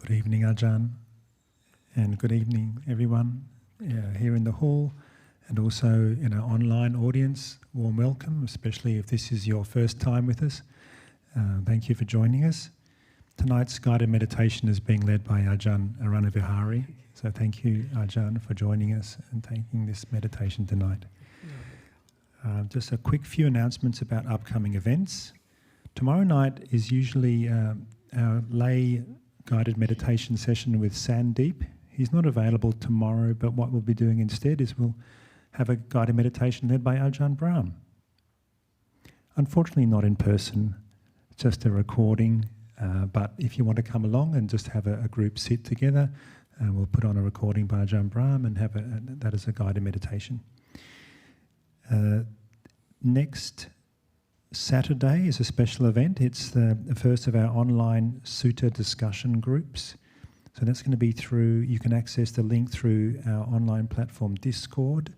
Good evening, Ajahn, and good evening, everyone here in the hall and also in our online audience. Warm welcome, especially if this is your first time with us. Thank you for joining us. Tonight's guided meditation is being led by Ajahn Aranavihari. So thank you, Ajahn, for joining us and taking this meditation tonight. Just a quick few announcements about upcoming events. Tomorrow night is usually our lay guided meditation session with Sandeep. He's not available tomorrow, but what we'll be doing instead is we'll have a guided meditation led by Ajahn Brahm. Unfortunately not in person, just a recording, but if you want to come along and just have a group sit together, we'll put on a recording by Ajahn Brahm and have that as a guided meditation. Next Saturday is a special event. It's the first of our online sutta discussion groups. So that's going to be through, you can access the link through our online platform Discord.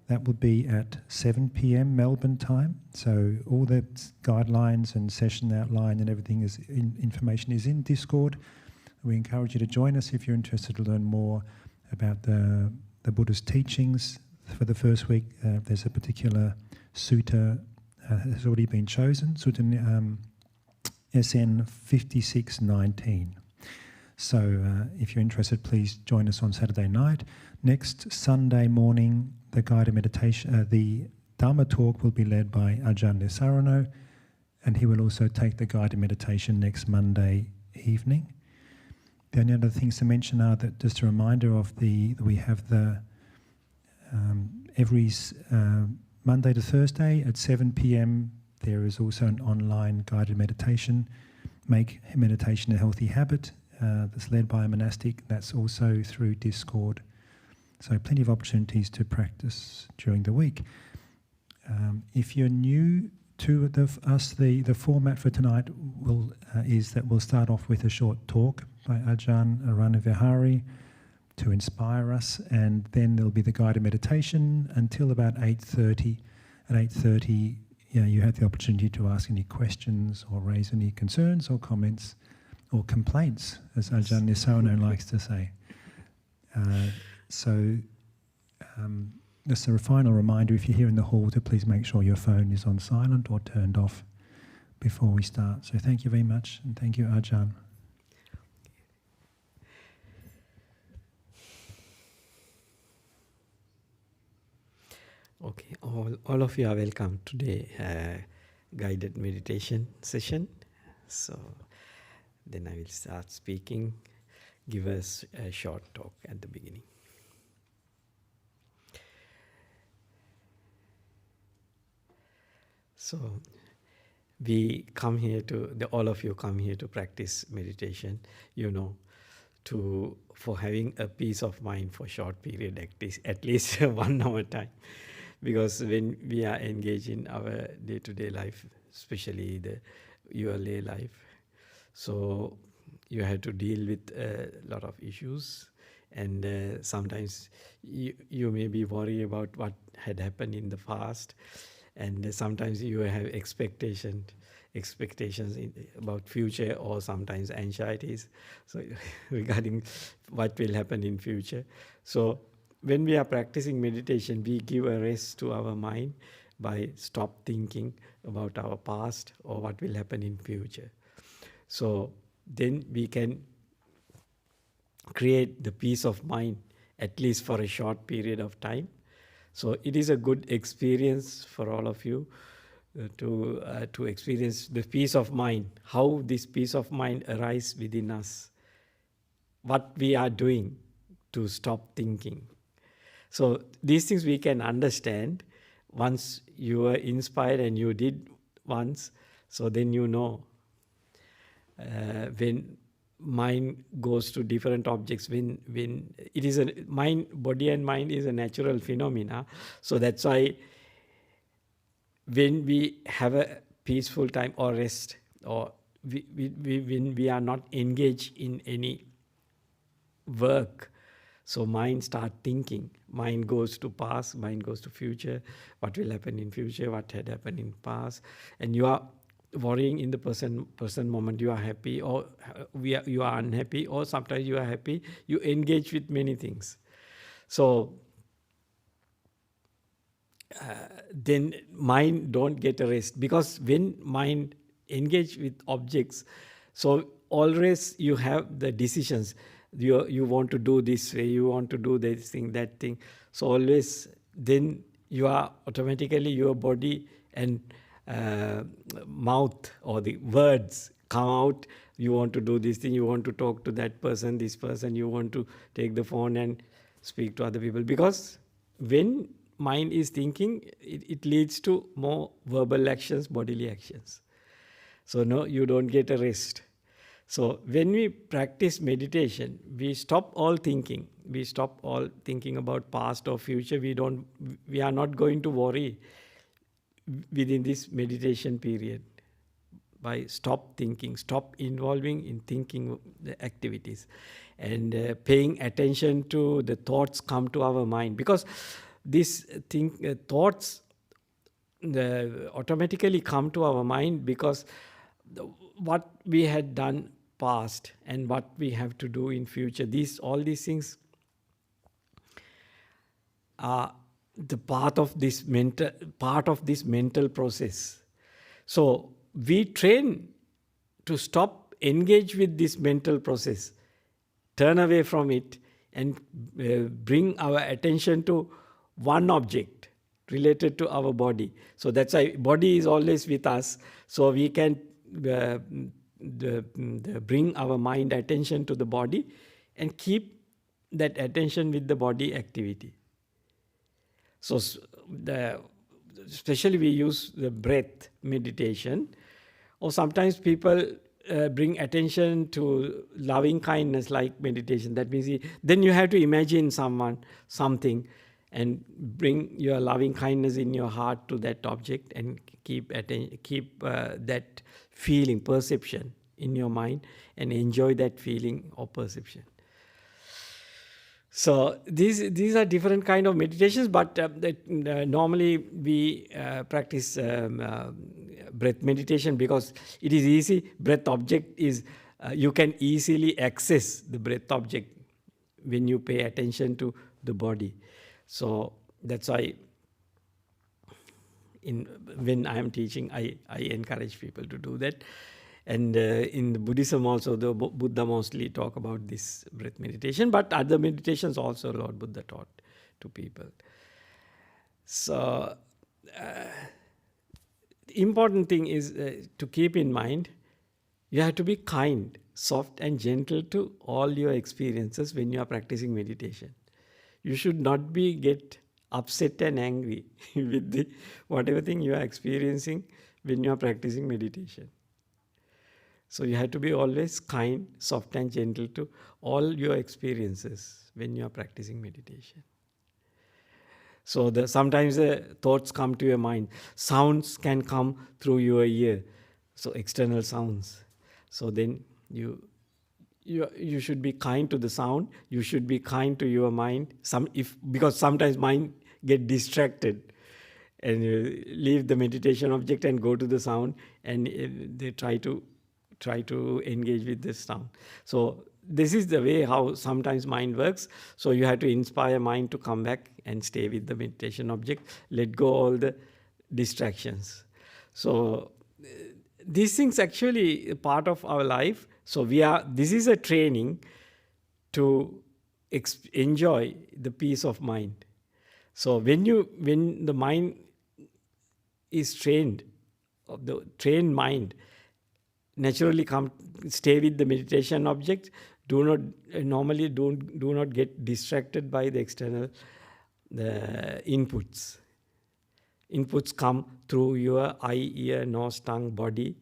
That will be at 7 p.m. Melbourne time. So all the guidelines and session outline and everything information is in Discord. We encourage you to join us if you're interested to learn more about the Buddhist teachings. For the first week, there's a particular sutta has already been chosen, Sutta SN 5619. So if you're interested, please join us on Saturday night. Next Sunday morning, the guided meditation, the Dhamma talk will be led by Ajahn Nisarano, and he will also take the guided meditation next Monday evening. The only other things to mention are that just a reminder of we have the every Monday to Thursday at 7 p.m. there is also an online guided meditation, Make Meditation a Healthy Habit, that's led by a monastic. That's also through Discord. So plenty of opportunities to practice during the week. If you're new to the format for tonight is that we'll start off with a short talk by Ajahn Aranavihari to inspire us, and then there'll be the guided meditation until about 8:30. At 8:30, you have the opportunity to ask any questions or raise any concerns or comments or complaints, as Ajahn Nisarano likes to say. Just a final reminder, if you're here in the hall, to please make sure your phone is on silent or turned off before we start. So thank you very much, and thank you, Ajahn. Okay, all of you are welcome today guided meditation session. So then I will start speaking. Give us a short talk at the beginning. So we come here all of you come here to practice meditation, for having a peace of mind for short period, at least 1 hour time. Because when we are engaged in our day-to-day life, especially your lay life, so you have to deal with a lot of issues, and sometimes you may be worried about what had happened in the past, and sometimes you have expectations about future, or sometimes anxieties regarding what will happen in future. So when we are practicing meditation, we give a rest to our mind by stop thinking about our past or what will happen in future. So then we can create the peace of mind, at least for a short period of time. So it is a good experience for all of you to experience the peace of mind, how this peace of mind arises within us, what we are doing to stop thinking. So these things we can understand once you are inspired and you did once, so then when mind goes to different objects, when it is body and mind is a natural phenomena. So that's why when we have a peaceful time or rest, or when we are not engaged in any work, so mind start thinking. Mind goes to past, mind goes to future, what will happen in future, what had happened in past. And you are worrying in the present moment. You are happy, or you are unhappy, or sometimes you are happy. You engage with many things. So then mind don't get a rest, because when mind engage with objects, so always you have the decisions. You want to do this way, you want to do this thing, that thing. So always then you are automatically, your body and mouth or the words come out. You want to do this thing, you want to talk to that person, this person, you want to take the phone and speak to other people, because when mind is thinking, it leads to more verbal actions, bodily actions. So no, you don't get a rest. So when we practice meditation, we stop all thinking. We stop all thinking about past or future. We are not going to worry within this meditation period. By stop thinking, stop involving in thinking the activities, and paying attention to the thoughts come to our mind, because these thoughts automatically come to our mind, because what we had done past and what we have to do in future, all these things are the part of this mental process. So we train to stop, engage with this mental process, turn away from it, and bring our attention to one object related to our body. So that's why body is always with us. So we can bring our mind attention to the body and keep that attention with the body activity. So especially we use the breath meditation, or sometimes people bring attention to loving kindness like meditation. That means then you have to imagine something, and bring your loving kindness in your heart to that object, and keep that feeling, perception in your mind, and enjoy that feeling or perception. So these are different kind of meditations, but normally we practice breath meditation because it is easy. Breath object is, you can easily access the breath object when you pay attention to the body. So that's why when I am teaching, I encourage people to do that. And in Buddhism also, the Buddha mostly talk about this breath meditation, but other meditations also Lord Buddha taught to people. So the important thing is to keep in mind, you have to be kind, soft and gentle to all your experiences when you are practicing meditation. You should not get upset and angry with whatever thing you are experiencing when you are practicing meditation. So you have to be always kind, soft and gentle to all your experiences when you are practicing meditation. So sometimes the thoughts come to your mind. Sounds can come through your ear. So external sounds. So then you should be kind to the sound. You should be kind to your mind. Because sometimes mind get distracted, and you leave the meditation object and go to the sound, and they try to engage with this sound. So this is the way how sometimes mind works. So you have to inspire mind to come back and stay with the meditation object. Let go all the distractions. So these things actually are part of our life. So this is a training to enjoy the peace of mind. So when the mind is trained, the trained mind naturally stay with the meditation object. Do not get distracted by the external inputs. Inputs come through your eye, ear, nose, tongue, body.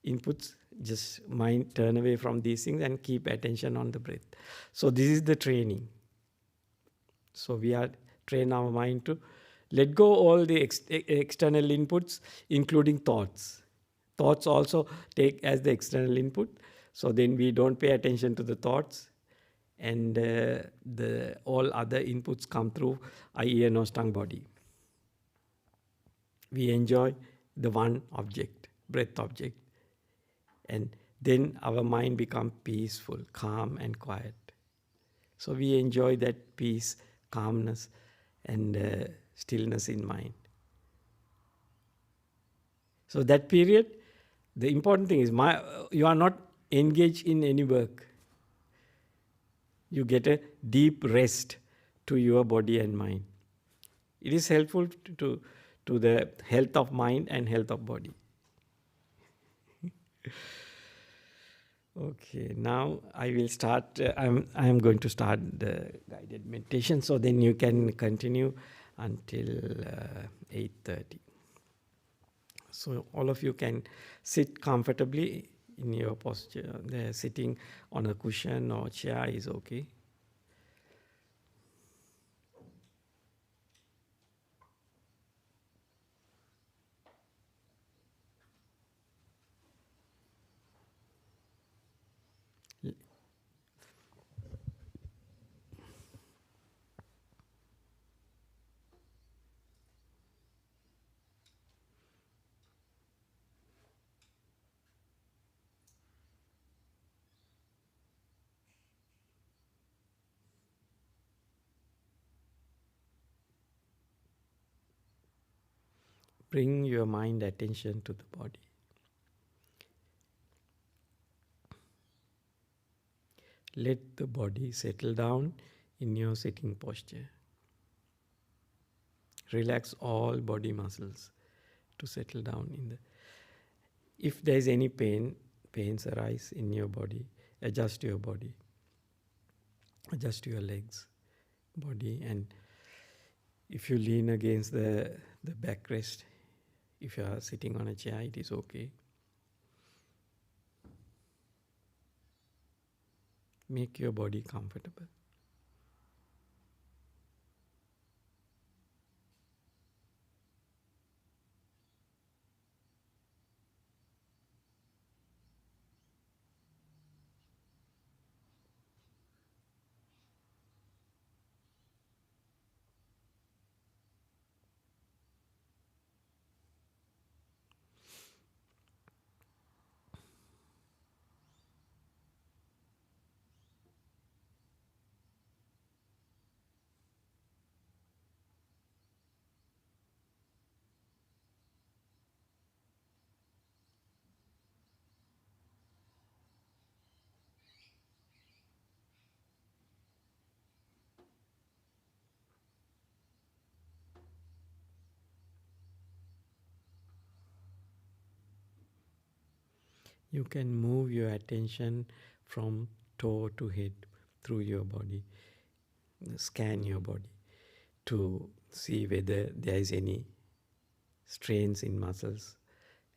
Inputs, just mind turn away from these things and keep attention on the breath. So this is the training. So we are train our mind to let go all the external inputs, including thoughts. Thoughts also take as the external input. So then we don't pay attention to the thoughts, and all other inputs come through eye, ear, nose, tongue, body. We enjoy the one object breath object. And then our mind becomes peaceful, calm and quiet. So we enjoy that peace, calmness and stillness in mind. So that period, the important thing is you are not engaged in any work. You get a deep rest to your body and mind. It is helpful to the health of mind and health of body. Okay, now I will start. I am going to start the guided meditation. So then you can continue until 8:30. So all of you can sit comfortably in your posture. Sitting on a cushion or chair is okay. Bring your mind attention to the body. Let the body settle down in your sitting posture. Relax all body muscles to settle down in the. If there is any pains arise in your body, adjust your body. Adjust your legs, body, and if you lean against the backrest, if you are sitting on a chair, it is okay. Make your body comfortable. You can move your attention from toe to head through your body. Scan your body to see whether there is any strains in muscles.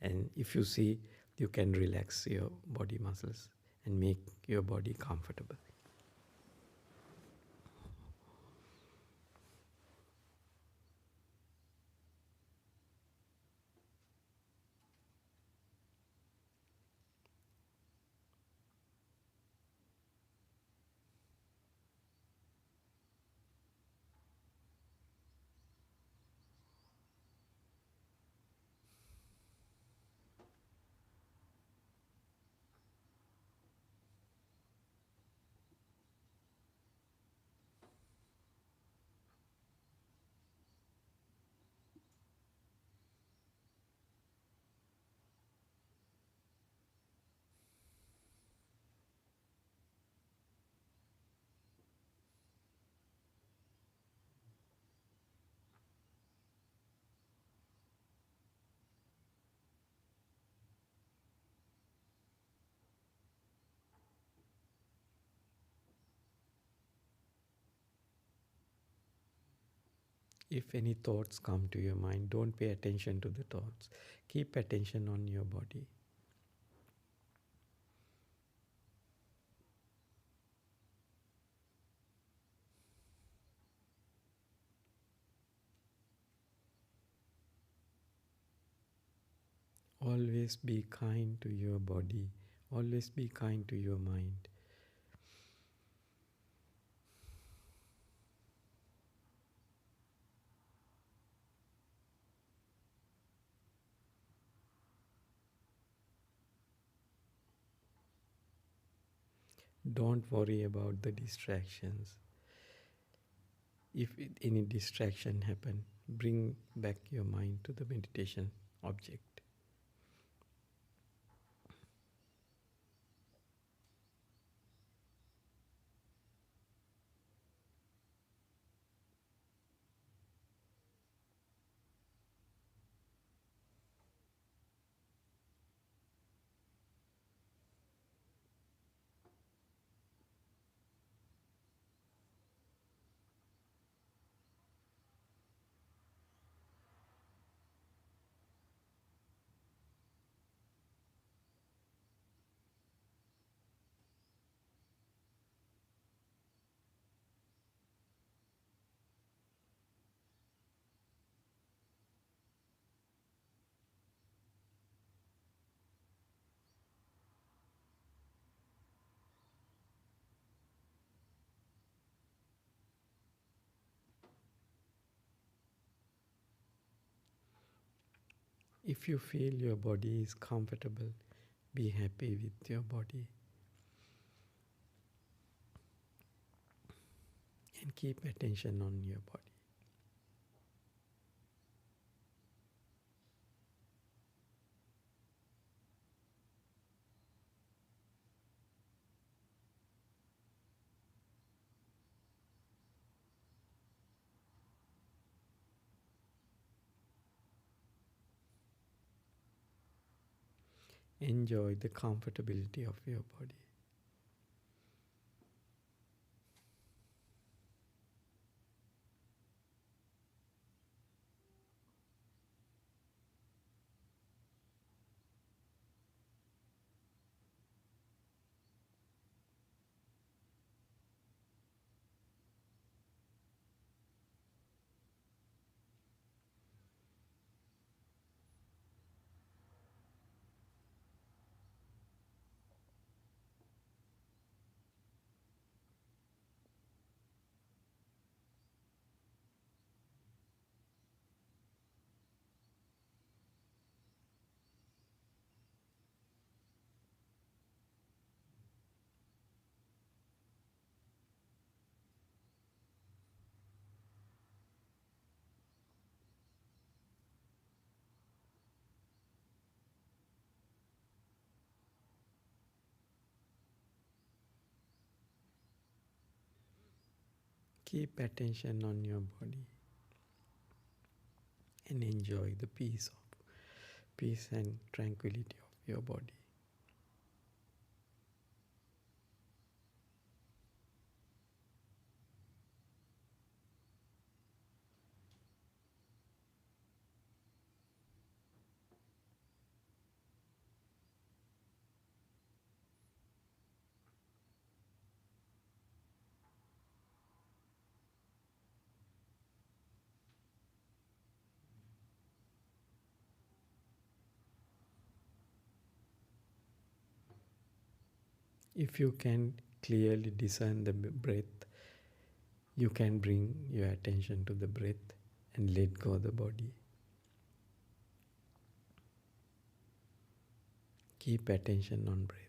And if you see, you can relax your body muscles and make your body comfortable. If any thoughts come to your mind, don't pay attention to the thoughts. Keep attention on your body. Always be kind to your body. Always be kind to your mind. Don't worry about the distractions. If any distraction happen, bring back your mind to the meditation object. If you feel your body is comfortable, be happy with your body and keep attention on your body. Enjoy the comfortability of your body. Keep attention on your body and enjoy the peace and tranquility of your body. If you can clearly discern the breath, you can bring your attention to the breath and let go of the body. Keep attention on breath.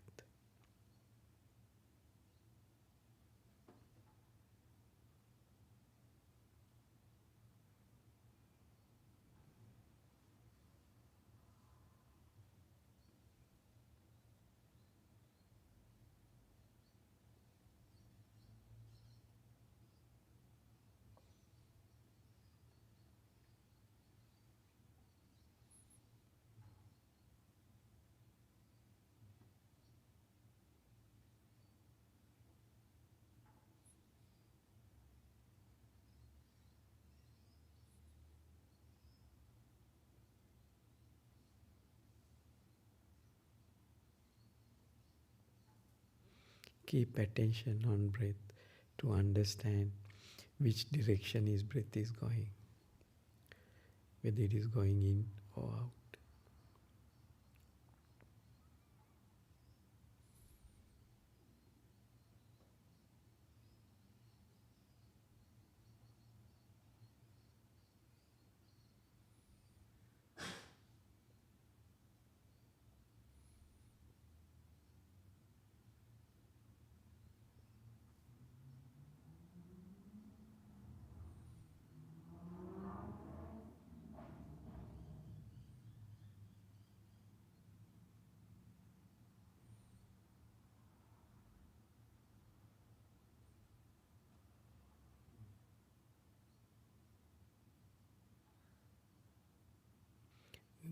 Keep attention on breath to understand which direction his breath is going, whether it is going in or out.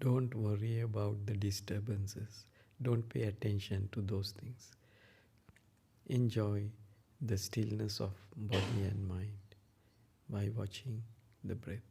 Don't worry about the disturbances. Don't pay attention to those things. Enjoy the stillness of body and mind by watching the breath.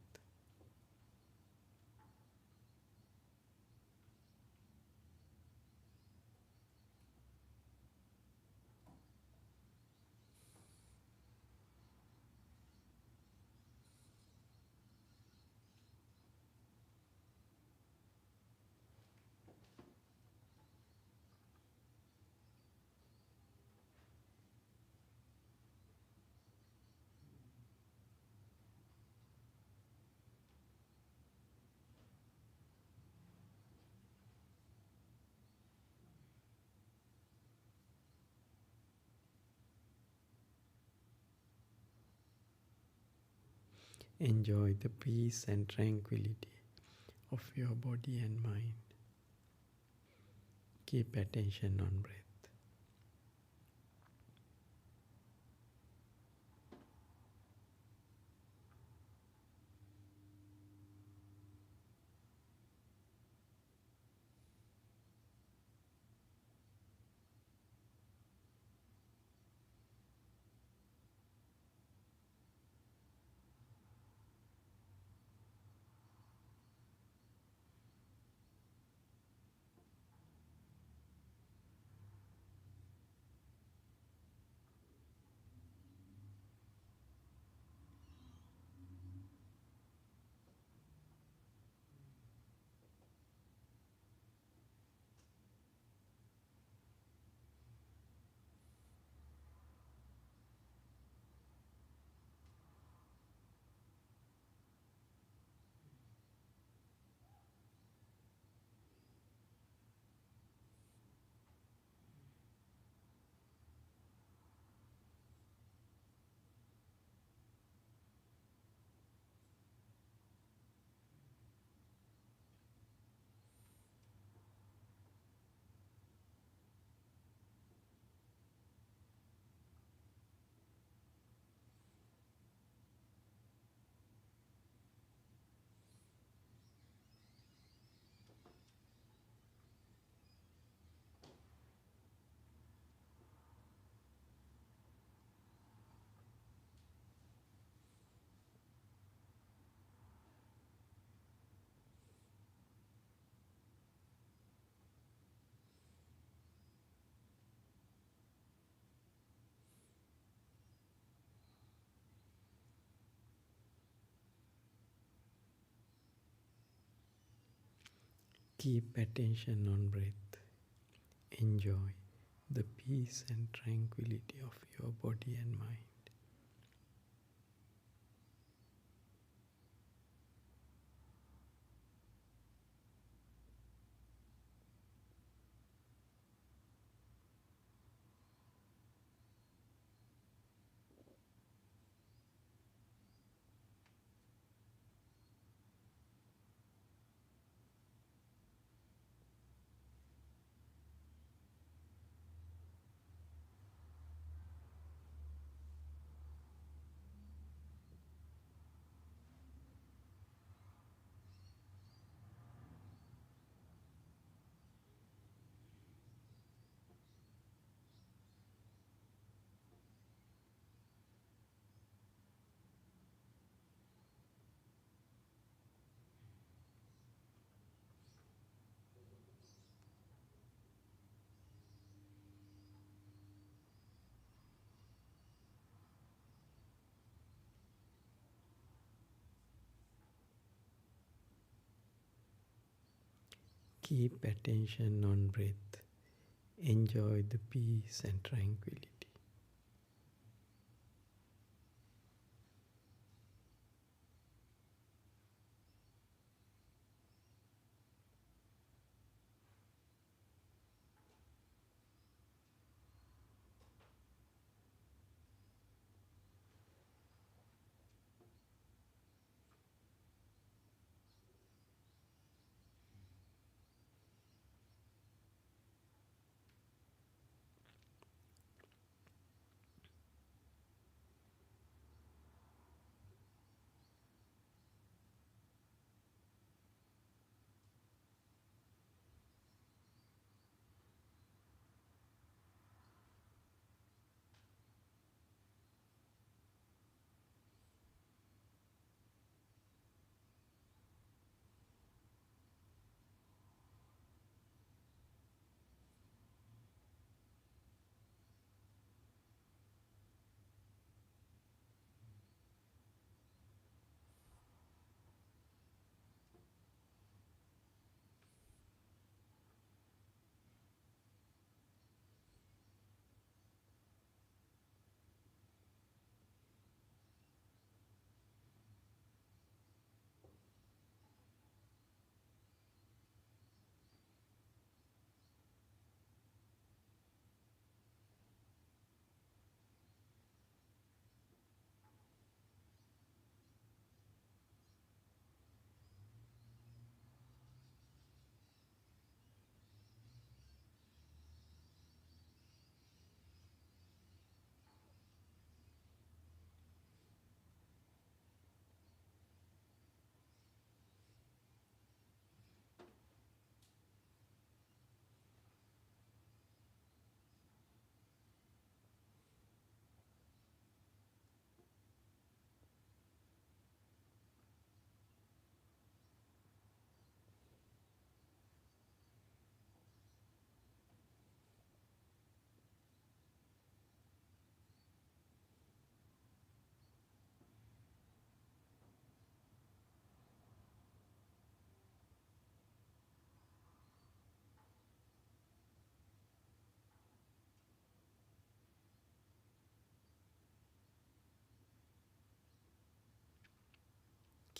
Enjoy the peace and tranquility of your body and mind. Keep attention on breath. Keep attention on breath. Enjoy the peace and tranquility of your body and mind. Keep attention on breath. Enjoy the peace and tranquility.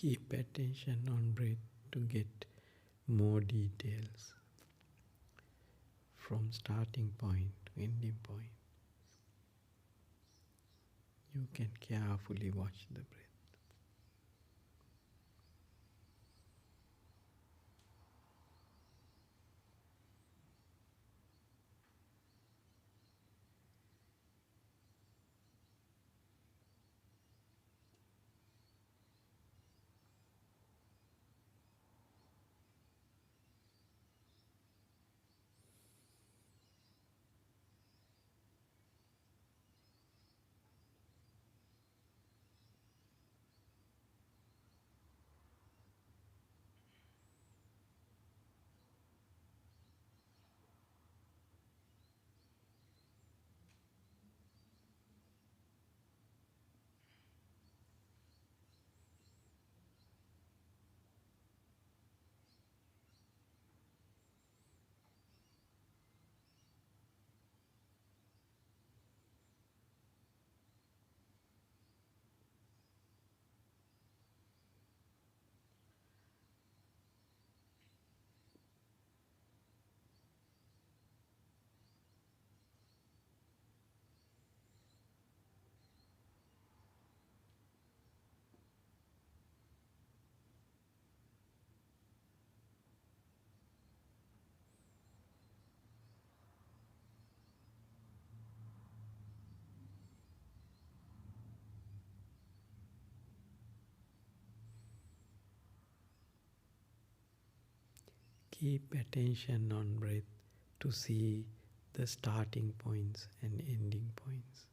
Keep attention on breath to get more details from starting point to ending point. You can carefully watch the breath. Keep attention on breath to see the starting points and ending points.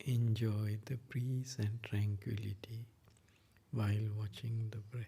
Enjoy the peace and tranquility while watching the breath.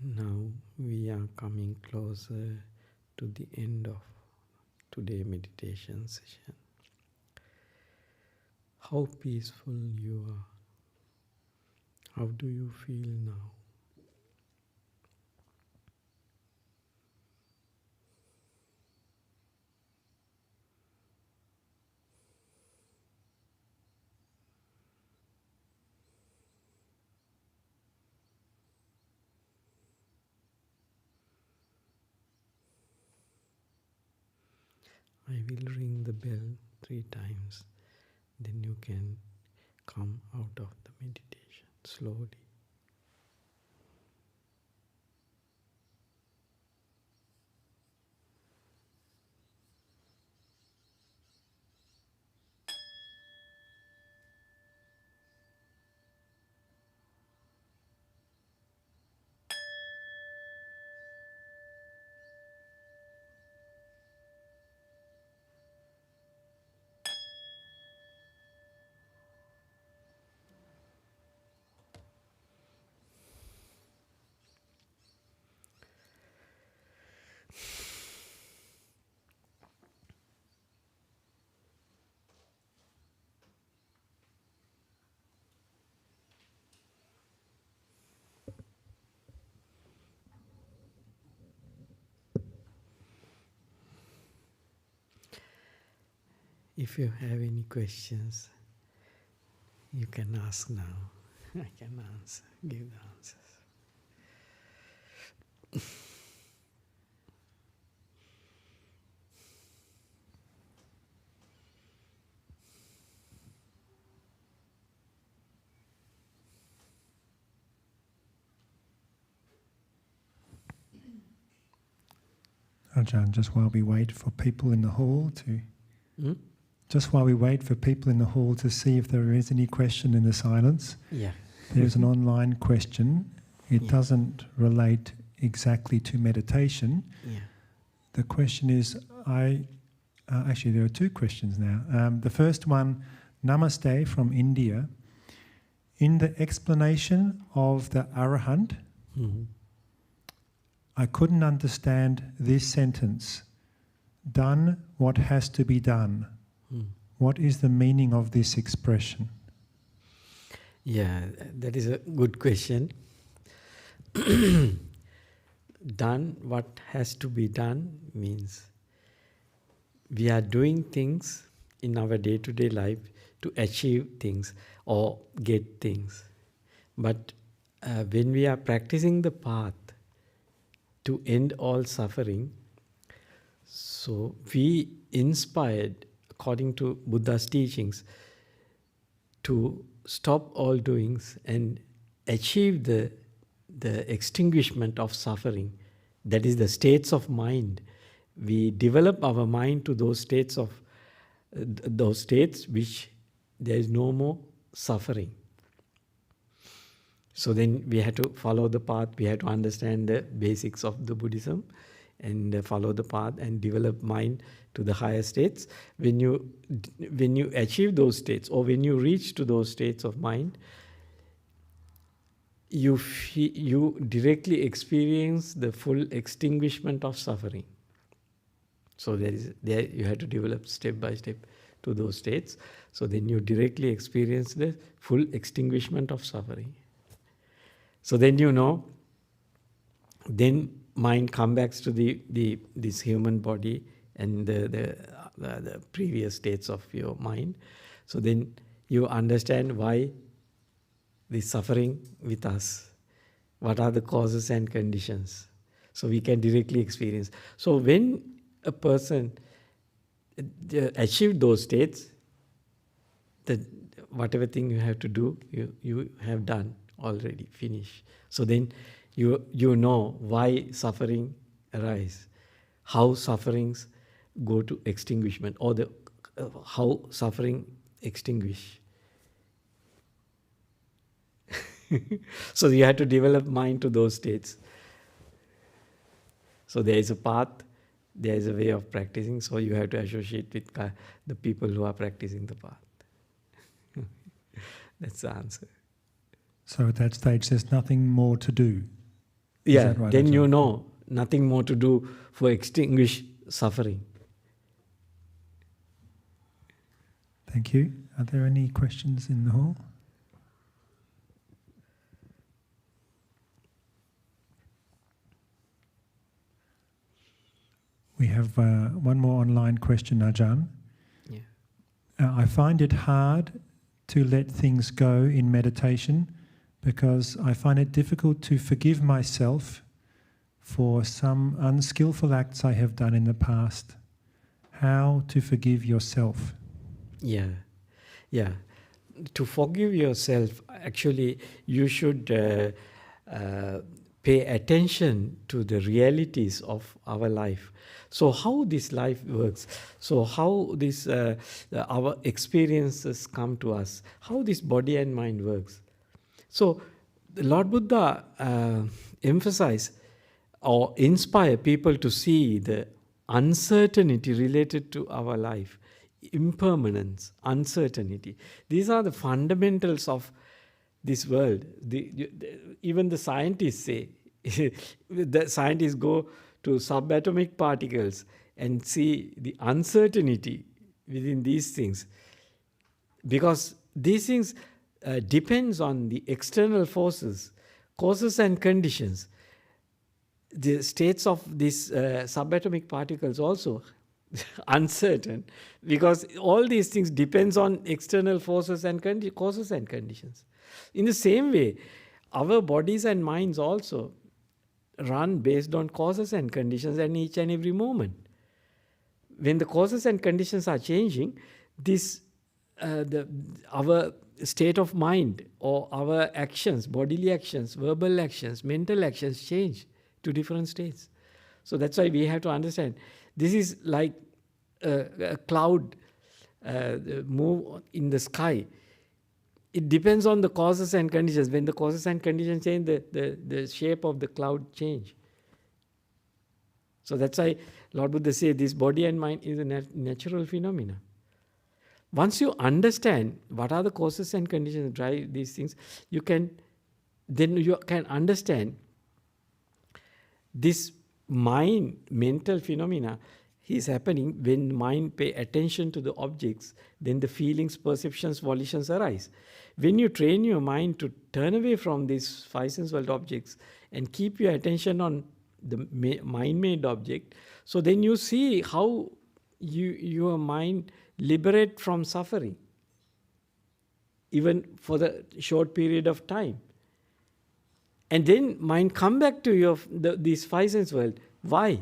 Now we are coming closer to the end of today's meditation session. How peaceful you are. How do you feel now? I will ring the bell 3 times, then you can come out of the meditation slowly. If you have any questions, you can ask now. I can answer, give the answers. Ajahn, just while we wait for people in the hall to... Just while we wait for people in the hall to see if there is any question in the silence, there's an online question. It doesn't relate exactly to meditation. The question is, actually there are 2 questions now. The first one, Namaste from India. In the explanation of the Arahant, I couldn't understand this sentence. Done what has to be done. What is the meaning of this expression? Yeah, that is a good question. Done what has to be done means we are doing things in our day-to-day life to achieve things or get things. But when we are practicing the path to end all suffering, so we inspired, according to Buddha's teachings, to stop all doings and achieve the extinguishment of suffering. That is the states of mind. We develop our mind to those states which there is no more suffering. So then we had to follow the path. We had to understand the basics of the Buddhism and follow the path and develop mind to the higher states. When you achieve those states, or when you reach to those states of mind, you directly experience the full extinguishment of suffering. So there you have to develop step by step to those states. So then you directly experience the full extinguishment of suffering. So then then mind comes back to this human body and the previous states of your mind. So then you understand why the suffering with us. What are the causes and conditions? So we can directly experience. So when a person achieves those states, that whatever thing you have to do, you have done already, finished. So then you know why suffering arises, how sufferings go to extinguishment, or how suffering extinguish. So you have to develop mind to those states. So there is a path, there is a way of practicing, so you have to associate with the people who are practicing the path. That's the answer. So at that stage there's nothing more to do. Is Yeah, that right, then Ajahn? you know nothing more to do for extinguish suffering. Thank you. Are there any questions in the hall? We have one more online question, Ajahn. Yeah. I find it hard to let things go in meditation because I find it difficult to forgive myself for some unskillful acts I have done in the past. How to forgive yourself? Yeah. To forgive yourself, actually, you should pay attention to the realities of our life. So how this life works, so how this our experiences come to us, how this body and mind works. So the Lord Buddha emphasize or inspire people to see the uncertainty related to our life, impermanence, uncertainty. These are the fundamentals of this world. Even the scientists say, the scientists go to subatomic particles and see the uncertainty within these things, because these things depends on the external forces, causes and conditions. The states of these subatomic particles also uncertain, because all these things depends on external forces and causes and conditions. In the same way, our bodies and minds also run based on causes and conditions and each and every moment. When the causes and conditions are changing, our state of mind or our actions, bodily actions, verbal actions, mental actions change to different states. So that's why we have to understand this is like a cloud move in the sky. It depends on the causes and conditions. When the causes and conditions change, the shape of the cloud change. So that's why Lord Buddha says this body and mind is a natural phenomena. Once you understand what are the causes and conditions that drive these things, you can understand this mental phenomena is happening when mind pay attention to the objects, then the feelings, perceptions, volitions arise. When you train your mind to turn away from these five sense world objects and keep your attention on the mind-made object, so then you see how your mind liberate from suffering, even for the short period of time. And then mind come back to these five sense world. Why?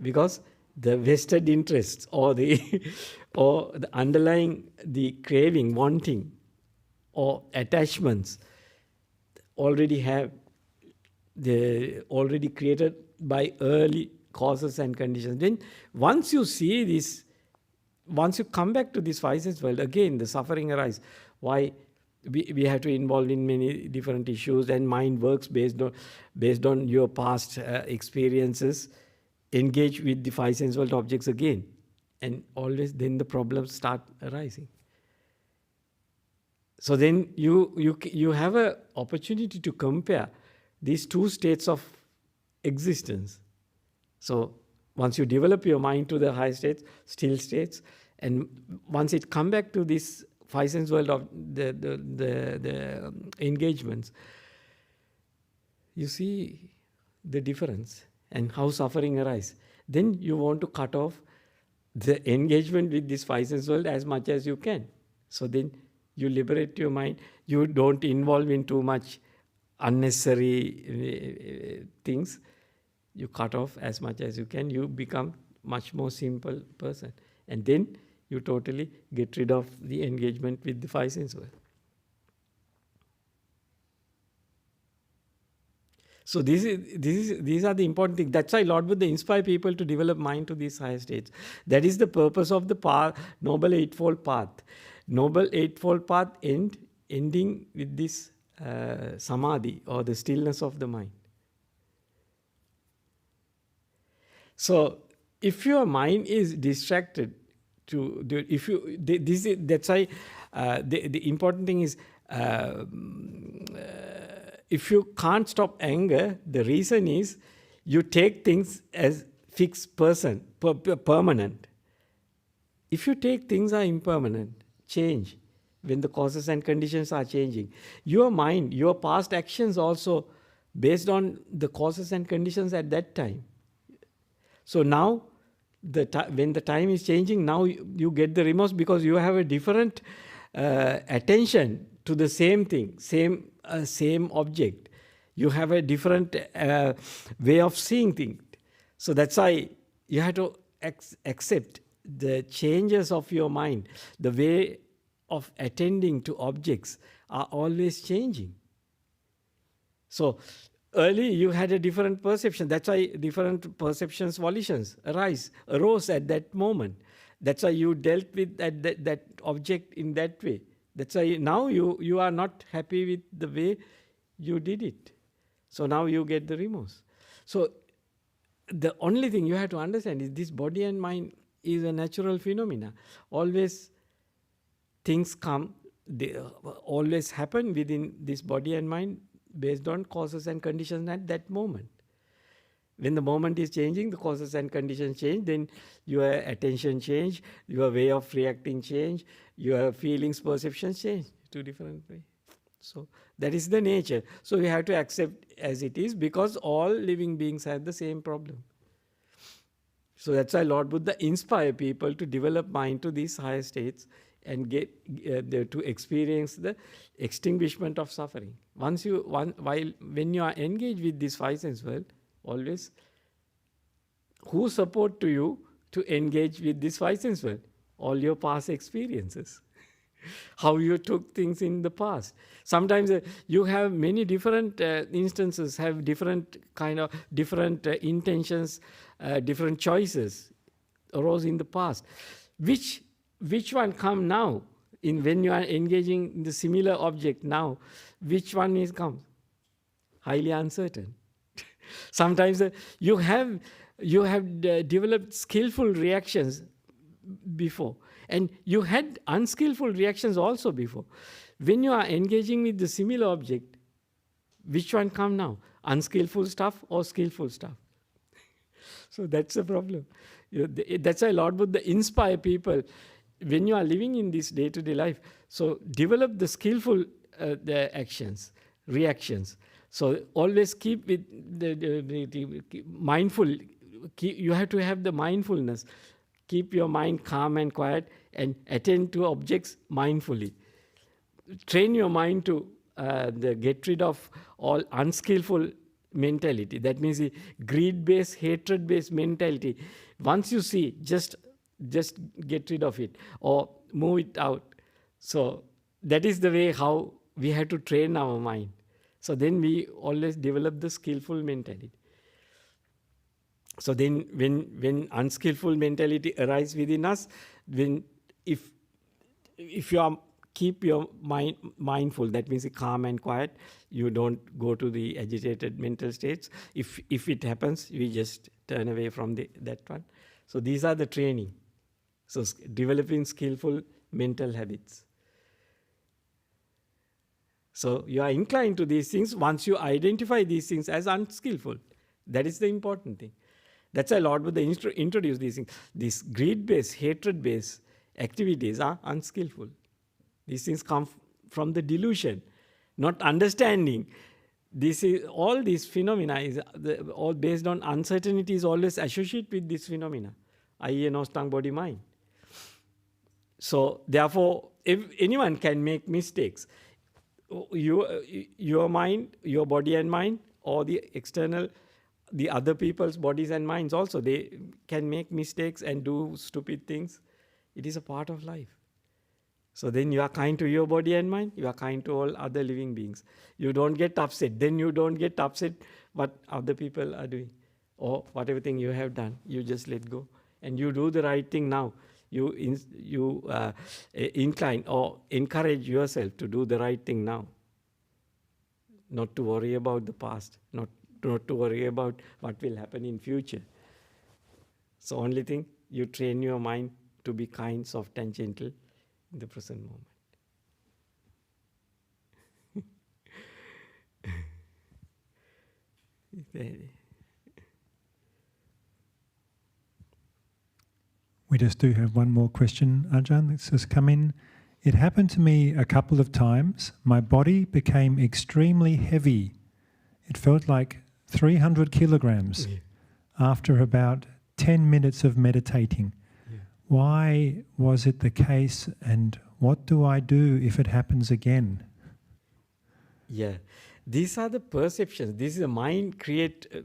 Because the vested interests or the underlying the craving, wanting, or attachments already created by early causes and conditions. Then once you see this, once you come back to this five sense world, again the suffering arises. Why? We have to involve in many different issues, and mind works based on your past experiences, engage with the five sense world objects again, and always then the problems start arising. So then you have an opportunity to compare these two states of existence. So once you develop your mind to the high states, still states, and once it come back to this five sense world of the engagements, you see the difference and how suffering arises. Then you want to cut off the engagement with this five sense world as much as you can. So then you liberate your mind. You don't involve in too much unnecessary things. You cut off as much as you can. You become much more simple person. And then you totally get rid of the engagement with the five sense world. So these are the important things. That's why Lord Buddha inspire people to develop mind to these higher states. That is the purpose of the Noble Eightfold Path. Noble Eightfold Path ending with this samadhi, or the stillness of the mind. So if your mind is distracted, that's why the important thing is if you can't stop anger, the reason is you take things as fixed permanent. If you take things are impermanent, change, when the causes and conditions are changing, your mind, your past actions also based on the causes and conditions at that time. So now, when the time is changing, now you get the remorse because you have a different attention to the same thing, same object. You have a different way of seeing things. So that's why you have to accept the changes of your mind. The way of attending to objects are always changing. So early you had a different perception. That's why different perceptions, volitions arose at that moment. That's why you dealt with that object in that way. That's why now you are not happy with the way you did it. So now you get the remorse. So the only thing you have to understand is this body and mind is a natural phenomena. Always things come, they always happen within this body and mind based on causes and conditions at that moment. When the moment is changing, the causes and conditions change, then your attention change, your way of reacting change, your feelings, perceptions change to different ways. So that is the nature. So we have to accept as it is because all living beings have the same problem. So that's why Lord Buddha inspired people to develop mind to these higher states and get to experience the extinguishment of suffering. When you are engaged with this five sense world, always who support to you to engage with this five sense world? All your past experiences. How you took things in the past. Sometimes you have many different instances, have different intentions, different choices arose in the past. Which one come now? When you are engaging in the similar object now, which one is come? Highly uncertain. Sometimes you have developed skillful reactions before, and you had unskillful reactions also before. When you are engaging with the similar object, which one come now? Unskillful stuff or skillful stuff? So that's the problem. That's why Lord Buddha inspire people when you are living in this day-to-day life. So develop the skillful the actions, reactions. So always keep with the mindful. You have to have the mindfulness. Keep your mind calm and quiet and attend to objects mindfully. Train your mind to get rid of all unskillful mentality. That means the greed-based, hatred-based mentality. Once you see, just get rid of it or move it out. So that is the way how we have to train our mind. So then we always develop the skillful mentality. So then when unskillful mentality arises within us, if you keep your mind mindful, that means calm and quiet, you don't go to the agitated mental states. If it happens, we just turn away from that one. So these are the training. So developing skillful mental habits. So you are inclined to these things once you identify these things as unskillful. That is the important thing. That's why Lord Buddha introduced these things. These greed-based, hatred-based activities are unskillful. These things come from the delusion, not understanding. All these phenomena is all based on uncertainty is always associated with this phenomena. I, no stang body mind. So therefore, if anyone can make mistakes. Your mind, your body and mind, or the external, the other people's bodies and minds also, they can make mistakes and do stupid things. It is a part of life. So then you are kind to your body and mind, you are kind to all other living beings. You don't get upset. Then you don't get upset what other people are doing. Or whatever thing you have done, you just let go. And you do the right thing now. You incline or encourage yourself to do the right thing now. Not to worry about the past, not to worry about what will happen in future. So only thing, you train your mind to be kind, soft and gentle in the present moment. We just do have one more question, Ajahn, that's just come in. It happened to me a couple of times. My body became extremely heavy. It felt like 300 kilograms after about 10 minutes of meditating. Why was it the case, and what do I do if it happens again? Yeah, these are the perceptions. This is the mind create a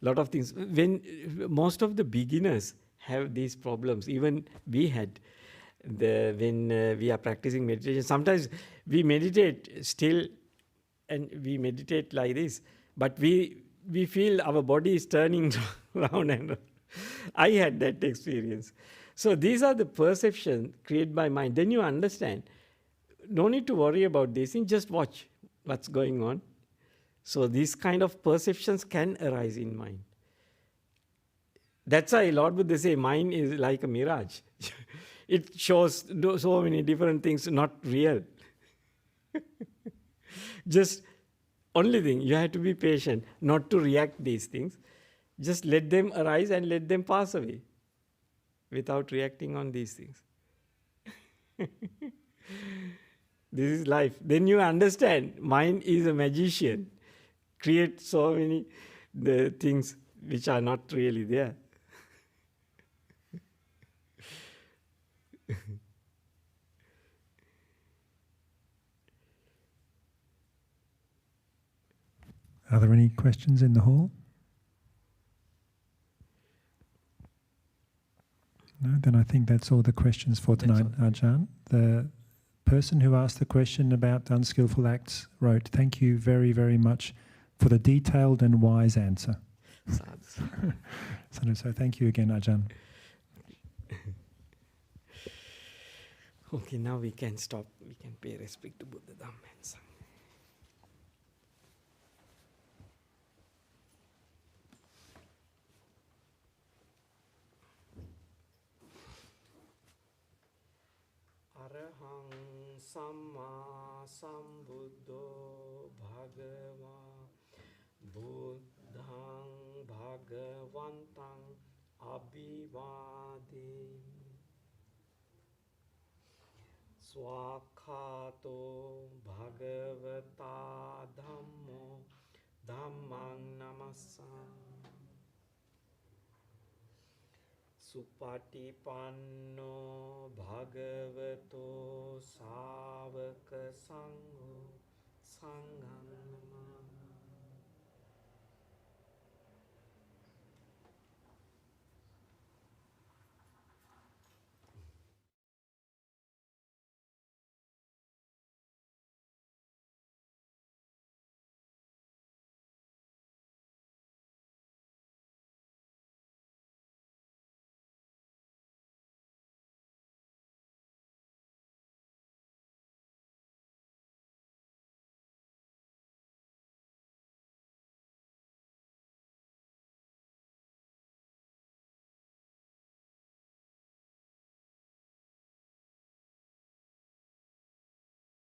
lot of things. When most of the beginners have these problems, even we had when we are practicing meditation. Sometimes we meditate still, and we meditate like this, but we feel our body is turning round and round. I had that experience. So these are the perceptions created by mind. Then you understand. No need to worry about this thing. Just watch what's going on. So these kind of perceptions can arise in mind. That's why Lord Buddha say mind is like a mirage. It shows so many different things, not real. Just only thing, you have to be patient, not to react these things. Just let them arise and let them pass away without reacting on these things. This is life. Then you understand, mind is a magician. Create so many the things which are not really there. Are there any questions in the hall? No, then I think that's all the questions for tonight, Ajahn. The person who asked the question about unskillful acts wrote, "Thank you very, very much for the detailed and wise answer." So thank you again, Ajahn. Okay, now we can stop. We can pay respect to Buddha, Dhamma and Sangha. Arahang Samma Sambuddho Bhagava Buddhang Bhagavantang Abhivademi Swakhato Bhagavata Dhammo Dhammang Namassami Supatipanno Bhagavato Savaka Sangho Sangham Namami